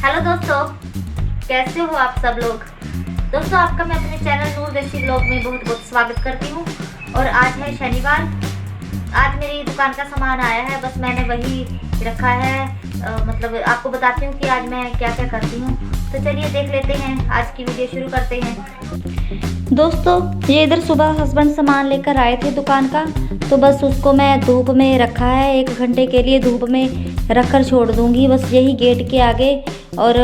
Hello दोस्तों, कैसे हो आप सब लोग। दोस्तों, आपका मैं अपने चैनल नूर देसी ब्लॉग में बहुत बहुत स्वागत करती हूँ। और आज है शनिवार। आज मेरी दुकान का सामान आया है, बस मैंने वही रखा है। मतलब आपको बताती हूँ कि आज मैं क्या क्या करती हूँ। तो चलिए देख लेते हैं, आज की वीडियो शुरू करते हैं। दोस्तों, ये इधर सुबह हस्बैंड सामान लेकर आए थे दुकान का, तो बस उसको मैं धूप में रखा है। 1 घंटे के लिए धूप में रखकर छोड़ दूंगी, बस यही गेट के आगे। और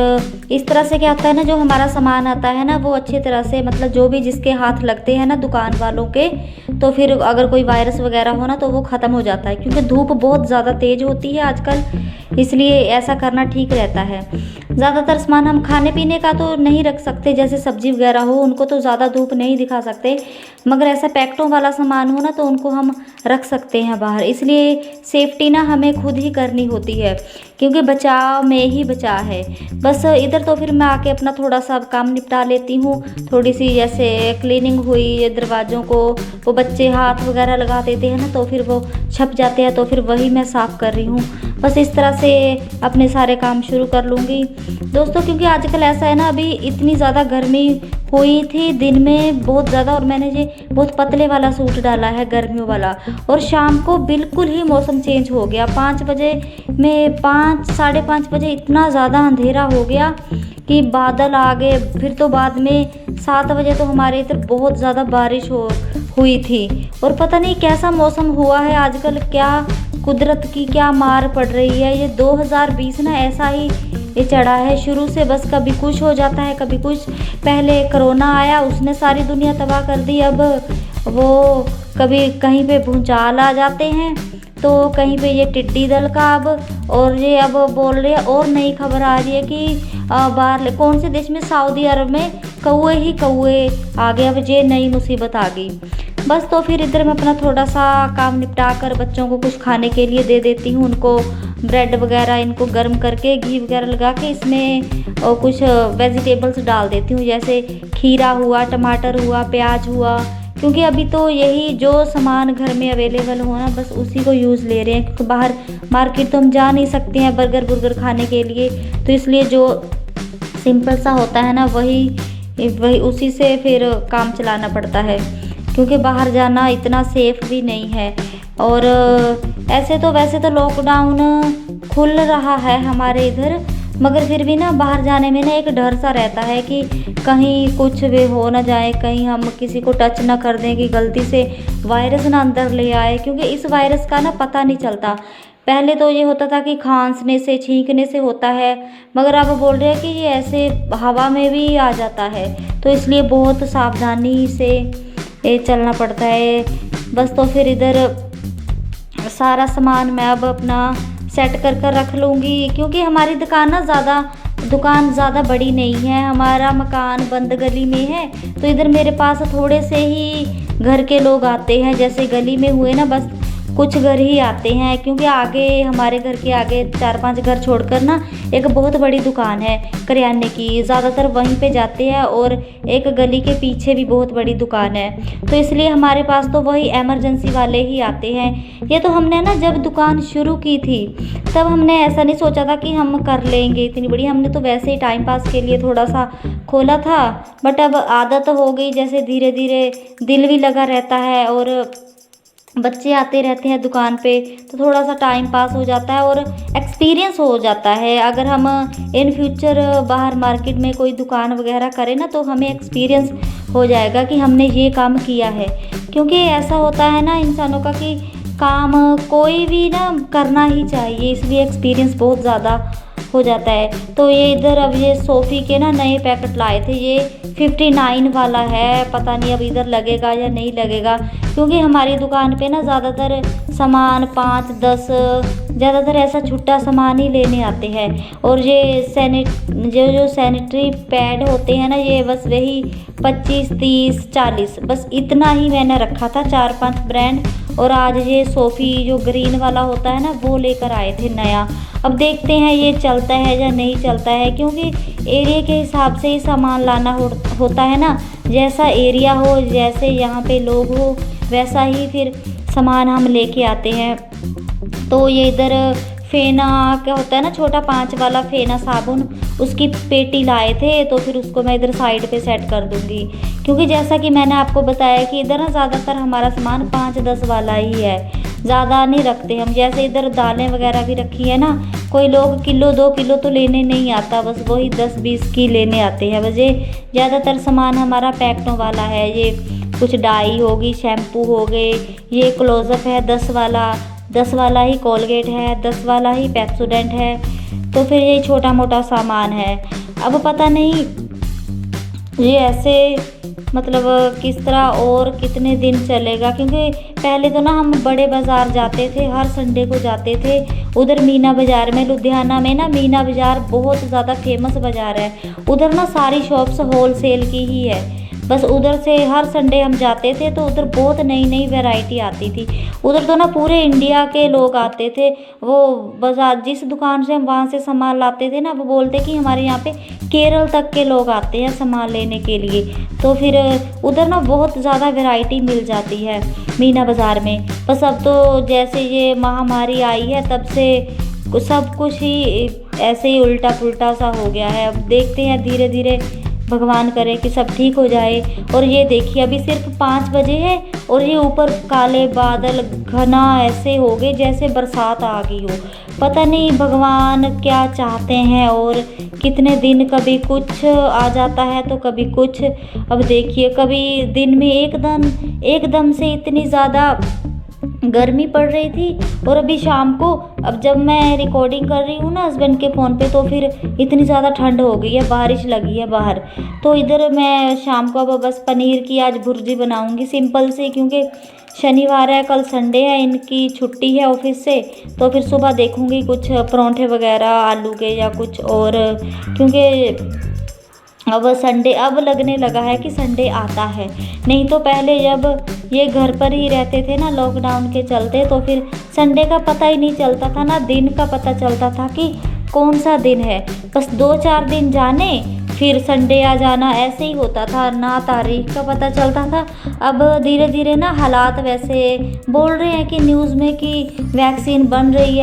इस तरह से क्या होता है ना, जो हमारा सामान आता है ना, वो अच्छी तरह से, मतलब जो भी जिसके हाथ लगते हैं ना दुकान वालों के, तो फिर अगर कोई वायरस वगैरह हो ना तो वो ख़त्म हो जाता है। क्योंकि धूप बहुत ज़्यादा तेज़ होती है आजकल, इसलिए ऐसा करना ठीक रहता है। ज़्यादातर सामान हम खाने पीने का तो नहीं रख सकते, जैसे सब्जी वगैरह हो उनको तो ज़्यादा धूप नहीं दिखा सकते, मगर ऐसा पैकेटों वाला सामान हो ना तो उनको हम रख सकते हैं बाहर। इसलिए सेफ्टी ना हमें खुद ही करनी होती है, क्योंकि बचाव में ही बचाव है। बस इधर तो फिर मैं आके अपना थोड़ा सा काम निपटा लेती हूँ। थोड़ी सी जैसे क्लीनिंग हुई दरवाज़ों को, वो बच्चे हाथ वगैरह लगा देते हैं ना तो फिर वो छप जाते हैं, तो फिर वही मैं साफ़ कर रही हूँ। बस इस तरह से अपने सारे काम शुरू कर लूँगी दोस्तों। क्योंकि आजकल ऐसा है ना, अभी इतनी ज़्यादा गर्मी हुई थी दिन में बहुत ज़्यादा, और मैंने ये बहुत पतले वाला सूट डाला है गर्मियों वाला। और शाम को बिल्कुल ही मौसम चेंज हो गया। 5 बजे में 5 साढ़े 5 बजे इतना ज़्यादा अंधेरा हो गया कि बादल आ गए। फिर तो बाद में 7 बजे तो हमारे इधर बहुत ज़्यादा बारिश हुई थी। और पता नहीं कैसा मौसम हुआ है आजकल, क्या कुदरत की क्या मार पड़ रही है। ये 2020 ना ऐसा ही ये चढ़ा है शुरू से, बस कभी कुछ हो जाता है कभी कुछ। पहले कोरोना आया, उसने सारी दुनिया तबाह कर दी। अब वो कभी कहीं पे भूचाल आ जाते हैं, तो कहीं पे ये टिड्डी दल का और ये अब बोल रहे हैं, और नई खबर आ रही है कि बाहर कौन से देश में, सऊदी अरब में कौए ही कौए आ गए। अब ये नई मुसीबत आ गई। बस तो फिर इधर मैं अपना थोड़ा सा काम निपटा कर बच्चों को कुछ खाने के लिए दे देती हूँ। उनको ब्रेड वगैरह इनको गर्म करके घी वगैरह लगा के इसमें कुछ वेजिटेबल्स डाल देती हूँ, जैसे खीरा हुआ, टमाटर हुआ, प्याज हुआ। क्योंकि अभी तो यही जो सामान घर में अवेलेबल हो ना, बस उसी को यूज़ ले रहे हैं। क्योंकि बाहर मार्केट तो हम जा नहीं सकते हैं बर्गर खाने के लिए, तो इसलिए जो सिंपल सा होता है ना वही उसी से फिर काम चलाना पड़ता है। क्योंकि बाहर जाना इतना सेफ भी नहीं है। और वैसे तो लॉकडाउन खुल रहा है हमारे इधर, मगर फिर भी ना बाहर जाने में ना एक डर सा रहता है कि कहीं कुछ भी हो ना जाए, कहीं हम किसी को टच ना कर दें कि गलती से वायरस ना अंदर ले आए। क्योंकि इस वायरस का ना पता नहीं चलता। पहले तो ये होता था कि खांसने से, छींकने से होता है, मगर अब बोल रहे हैं कि ये ऐसे हवा में भी आ जाता है। तो इसलिए बहुत सावधानी से ये चलना पड़ता है। बस तो फिर इधर सारा सामान मैं अब अपना सेट कर रख लूँगी। क्योंकि हमारी दुकान ज़्यादा बड़ी नहीं है, हमारा मकान बंद गली में है। तो इधर मेरे पास थोड़े से ही घर के लोग आते हैं, जैसे गली में हुए ना, बस कुछ घर ही आते हैं। क्योंकि आगे हमारे घर के आगे 4-5 घर छोड़कर ना एक बहुत बड़ी दुकान है करियाने की, ज़्यादातर वहीं पे जाते हैं। और एक गली के पीछे भी बहुत बड़ी दुकान है, तो इसलिए हमारे पास तो वही इमरजेंसी वाले ही आते हैं। ये तो हमने ना जब दुकान शुरू की थी तब हमने ऐसा नहीं सोचा था कि हम कर लेंगे इतनी बड़ी। हमने तो वैसे ही टाइम पास के लिए थोड़ा सा खोला था, बट अब आदत हो गई, जैसे धीरे धीरे दिल भी लगा रहता है और बच्चे आते रहते हैं दुकान पे, तो थोड़ा सा टाइम पास हो जाता है और एक्सपीरियंस हो जाता है। अगर हम इन फ्यूचर बाहर मार्केट में कोई दुकान वगैरह करें ना, तो हमें एक्सपीरियंस हो जाएगा कि हमने ये काम किया है। क्योंकि ऐसा होता है ना इंसानों का कि काम कोई भी ना करना ही चाहिए, इसलिए एक्सपीरियंस बहुत ज़्यादा हो जाता है। तो ये इधर अब ये सोफ़ी के ना नए पैकेट लाए थे, ये 59 वाला है। पता नहीं अब इधर लगेगा या नहीं लगेगा, क्योंकि हमारी दुकान पे ना ज़्यादातर सामान 5-10 ज़्यादातर ऐसा छुट्टा सामान ही लेने आते हैं। और ये जो सैनिटरी पैड होते हैं ना, ये बस वही 25, 30, 40 बस इतना ही मैंने रखा था, 4-5 ब्रांड। और आज ये सोफ़ी जो ग्रीन वाला होता है ना, वो लेकर आए थे नया। अब देखते हैं ये चलता है या नहीं चलता है, क्योंकि एरिया के हिसाब से ही सामान लाना होता है ना। जैसा एरिया हो, जैसे यहाँ पे लोग हो, वैसा ही फिर सामान हम लेके आते हैं। तो ये इधर फेना क्या होता है ना, छोटा 5 वाला फेना साबुन, उसकी पेटी लाए थे, तो फिर उसको मैं इधर साइड पे सेट कर दूँगी। क्योंकि जैसा कि मैंने आपको बताया कि इधर ना ज़्यादातर हमारा सामान 5-10 वाला ही है, ज़्यादा नहीं रखते हम। जैसे इधर दालें वगैरह भी रखी है ना, कोई लोग किलो 2 किलो तो लेने नहीं आता, बस वही 10-20 की लेने आते हैं। वजह ज़्यादातर सामान हमारा पैकेटों वाला है। ये कुछ डाई होगी, शैम्पू हो गए, ये क्लोजअप है 10 वाला ही कोलगेट है, 10 वाला ही पेप्सोडेंट है। तो फिर ये छोटा मोटा सामान है। अब पता नहीं ये ऐसे मतलब किस तरह और कितने दिन चलेगा, क्योंकि पहले तो ना हम बड़े बाज़ार जाते थे, हर संडे को जाते थे। उधर मीना बाज़ार में, लुधियाना में ना मीना बाज़ार बहुत ज़्यादा फेमस बाज़ार है। उधर ना सारी शॉप्स होल सेल की ही है। बस उधर से हर संडे हम जाते थे, तो उधर बहुत नई नई वैरायटी आती थी। उधर तो ना पूरे इंडिया के लोग आते थे। वो बाज़ार जिस दुकान से हम वहाँ से सामान लाते थे ना, वो बोलते कि हमारे यहाँ पे केरल तक के लोग आते हैं सामान लेने के लिए। तो फिर उधर ना बहुत ज़्यादा वैरायटी मिल जाती है मीना बाज़ार में। बस अब तो जैसे ये महामारी आई है, तब से सब कुछ ही ऐसे ही उल्टा पुल्टा सा हो गया है। अब देखते हैं, धीरे धीरे भगवान करे कि सब ठीक हो जाए। और ये देखिए अभी सिर्फ 5 बजे है और ये ऊपर काले बादल घना ऐसे हो गए जैसे बरसात आ गई हो। पता नहीं भगवान क्या चाहते हैं, और कितने दिन कभी कुछ आ जाता है तो कभी कुछ। अब देखिए कभी दिन में एकदम से इतनी ज़्यादा गर्मी पड़ रही थी, और अभी शाम को, अब जब मैं रिकॉर्डिंग कर रही हूँ ना हस्बैंड के फ़ोन पे, तो फिर इतनी ज़्यादा ठंड हो गई है, बारिश लगी है बाहर। तो इधर मैं शाम को अब बस पनीर की आज भुर्जी बनाऊँगी सिंपल सी, क्योंकि शनिवार है, कल संडे है, इनकी छुट्टी है ऑफिस से। तो फिर सुबह देखूँगी कुछ परोंठे वगैरह आलू के या कुछ और, क्योंकि अब संडे अब लगने लगा है कि संडे आता है। नहीं तो पहले जब ये घर पर ही रहते थे ना लॉकडाउन के चलते, तो फिर संडे का पता ही नहीं चलता था ना, दिन का पता चलता था कि कौन सा दिन है। बस 2-4 दिन जाने फिर संडे आ जाना, ऐसे ही होता था, ना तारीख का पता चलता था। अब धीरे धीरे ना हालात वैसे बोल रहे हैं कि न्यूज़ में कि वैक्सीन बन रही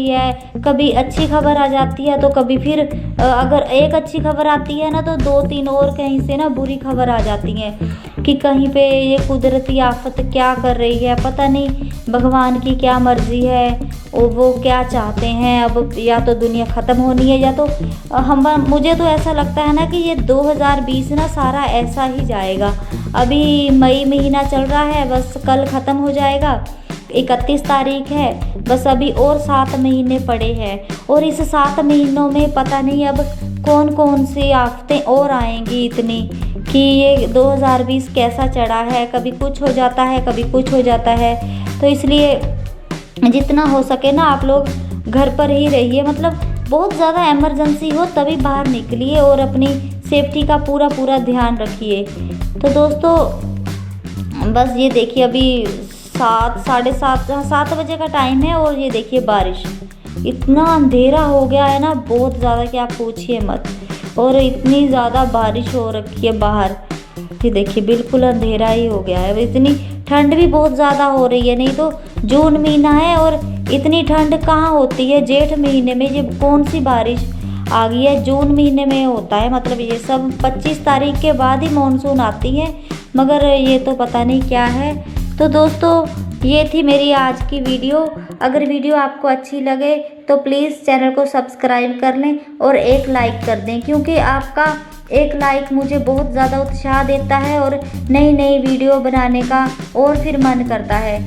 है। कभी अच्छी खबर आ जाती है, तो कभी फिर अगर एक अच्छी खबर आती है ना, तो 2-3 और कहीं से ना बुरी खबर आ जाती हैं कि कहीं पे ये कुदरती आफत क्या कर रही है। पता नहीं भगवान की क्या मर्जी है और वो क्या चाहते हैं। अब या तो दुनिया ख़त्म होनी है, या तो मुझे तो ऐसा लगता है ना कि ये 2020 ना सारा ऐसा ही जाएगा। अभी मई महीना चल रहा है, बस कल ख़त्म हो जाएगा, 31 तारीख है। बस अभी और 7 महीने पड़े हैं, और इस 7 महीनों में पता नहीं अब कौन कौन सी आफतें और आएंगी इतनी, कि ये 2020 कैसा चढ़ा है, कभी कुछ हो जाता है, कभी कुछ हो जाता है। तो इसलिए जितना हो सके ना आप लोग घर पर ही रहिए, मतलब बहुत ज़्यादा इमरजेंसी हो तभी बाहर निकलिए, और अपनी सेफ्टी का पूरा ध्यान रखिए। तो दोस्तों बस ये देखिए अभी 7 बजे का टाइम है, और ये देखिए बारिश, इतना अंधेरा हो गया है ना बहुत ज़्यादा कि आप पूछिए मत। और इतनी ज़्यादा बारिश हो रखी है बाहर, ये देखिए बिल्कुल अंधेरा ही हो गया है। इतनी ठंड भी बहुत ज़्यादा हो रही है, नहीं तो जून महीना है और इतनी ठंड कहाँ होती है। जेठ महीने में ये कौन सी बारिश आ गई है, जून महीने में होता है। मतलब ये सब 25 तारीख के बाद ही मानसून आती है, मगर ये तो पता नहीं क्या है। तो दोस्तों ये थी मेरी आज की वीडियो। अगर वीडियो आपको अच्छी लगे तो प्लीज़ चैनल को सब्सक्राइब कर लें और एक लाइक कर दें, क्योंकि आपका एक लाइक मुझे बहुत ज़्यादा उत्साह देता है और नई नई वीडियो बनाने का और फिर मन करता है।